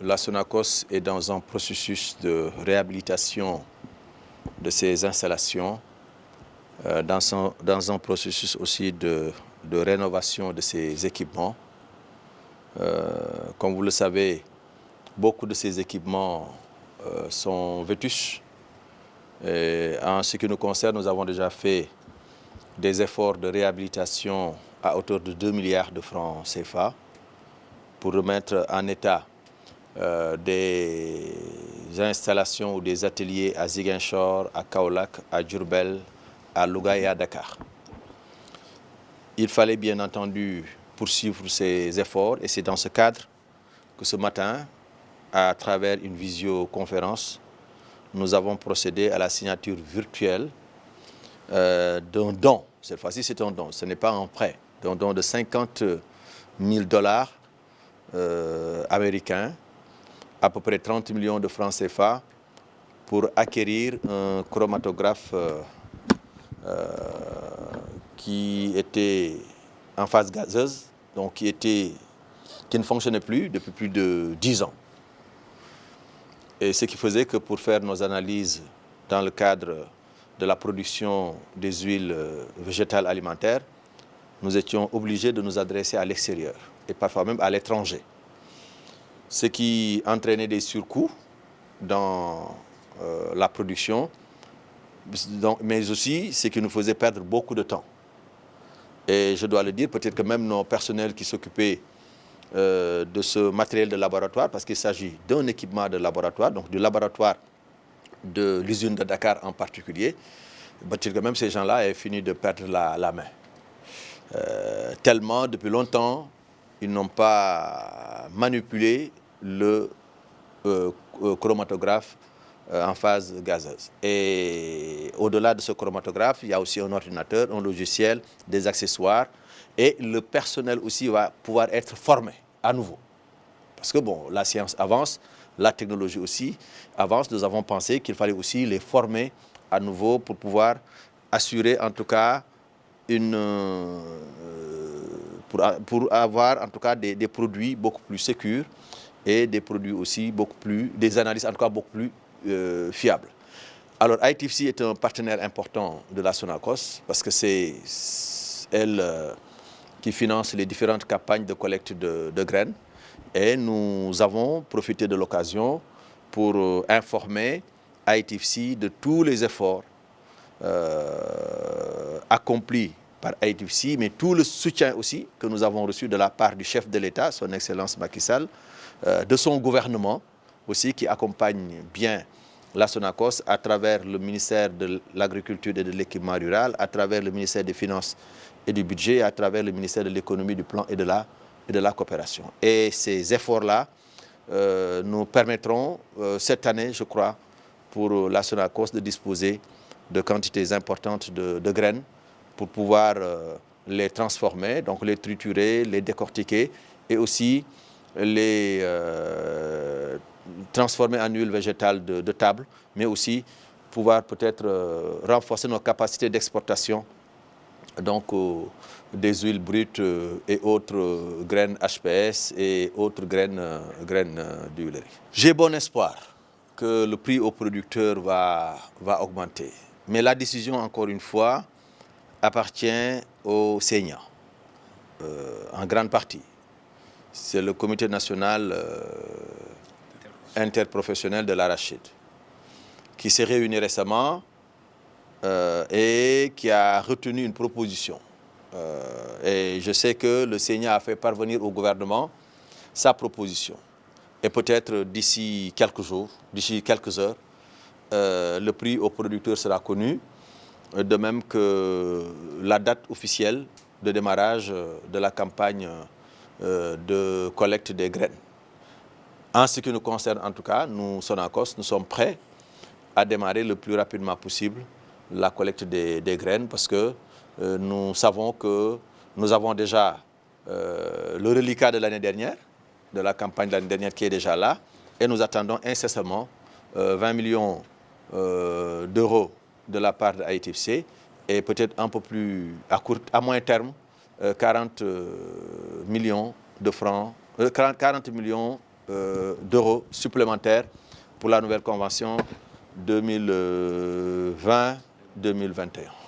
La Sonacos est dans un processus de réhabilitation de ses installations, dans un processus aussi de rénovation de ses équipements. Comme vous le savez, beaucoup de ces équipements sont vétustes. Et en ce qui nous concerne, nous avons déjà fait des efforts de réhabilitation à hauteur de 2 milliards de francs CFA pour remettre en état des installations ou des ateliers à Ziguinchor, à Kaolack, à Diourbel, à Louga et à Dakar. Il fallait bien entendu poursuivre ces efforts et c'est dans ce cadre que ce matin, à travers une visioconférence, nous avons procédé à la signature virtuelle d'un don. Cette fois-ci, c'est un don, ce n'est pas un prêt, d'un don de 50 000 dollars américains, à peu près 30 millions de francs CFA, pour acquérir un chromatographe qui était en phase gazeuse, donc qui ne fonctionnait plus depuis plus de 10 ans. Et ce qui faisait que pour faire nos analyses dans le cadre de la production des huiles végétales alimentaires, nous étions obligés de nous adresser à l'extérieur et parfois même à l'étranger. Ce qui entraînait des surcoûts dans la production, mais aussi ce qui nous faisait perdre beaucoup de temps. Et je dois le dire, peut-être que même nos personnels qui s'occupaient de ce matériel de laboratoire, parce qu'il s'agit d'un équipement de laboratoire, donc du laboratoire de l'usine de Dakar en particulier, peut-être que même ces gens-là avaient fini de perdre la main. Tellement, depuis longtemps, ils n'ont pas manipulé le chromatographe en phase gazeuse. Et au-delà de ce chromatographe, il y a aussi un ordinateur, un logiciel, des accessoires, et le personnel aussi va pouvoir être formé à nouveau. Parce que bon, la science avance, la technologie aussi avance. Nous avons pensé qu'il fallait aussi les former à nouveau pour pouvoir assurer en tout cas pour avoir en tout cas des produits beaucoup plus sécurs et des produits aussi des analyses en tout cas beaucoup plus fiables. Alors ITFC est un partenaire important de la Sonacos parce que c'est elle qui finance les différentes campagnes de collecte de graines. Et nous avons profité de l'occasion pour informer ITFC de tous les efforts accomplis par ITFC, mais tout le soutien aussi que nous avons reçu de la part du chef de l'État, son Excellence Macky Sall, de son gouvernement aussi qui accompagne bien la Sonacos à travers le ministère de l'Agriculture et de l'Équipement rural, à travers le ministère des Finances et du Budget, à travers le ministère de l'Économie, du Plan et de la Coopération. Et ces efforts-là nous permettront cette année, je crois, pour la Sonacos de disposer de quantités importantes de graines pour pouvoir les transformer, donc les triturer, les décortiquer et aussi les transformer en huile végétale de table, mais aussi pouvoir peut-être renforcer nos capacités d'exportation donc des huiles brutes et autres graines HPS et autres graines d'huilerie. J'ai bon espoir que le prix aux producteurs va augmenter. Mais la décision, encore une fois, appartient au Sénat, en grande partie. C'est le comité national interprofessionnel de l'arachide qui s'est réuni récemment et qui a retenu une proposition. Et je sais que le Sénat a fait parvenir au gouvernement sa proposition. Et peut-être d'ici quelques jours, d'ici quelques heures, le prix aux producteurs sera connu, de même que la date officielle de démarrage de la campagne de collecte des graines. En ce qui nous concerne en tout cas, nous, Sonacos, nous sommes prêts à démarrer le plus rapidement possible la collecte des graines parce que nous savons que nous avons déjà le reliquat de l'année dernière, de la campagne de l'année dernière qui est déjà là, et nous attendons incessamment 20 millions d'euros de la part de ITFC et peut-être un peu plus à moyen terme, 40 millions de francs, 40 millions d'euros supplémentaires pour la nouvelle convention 2020-2021.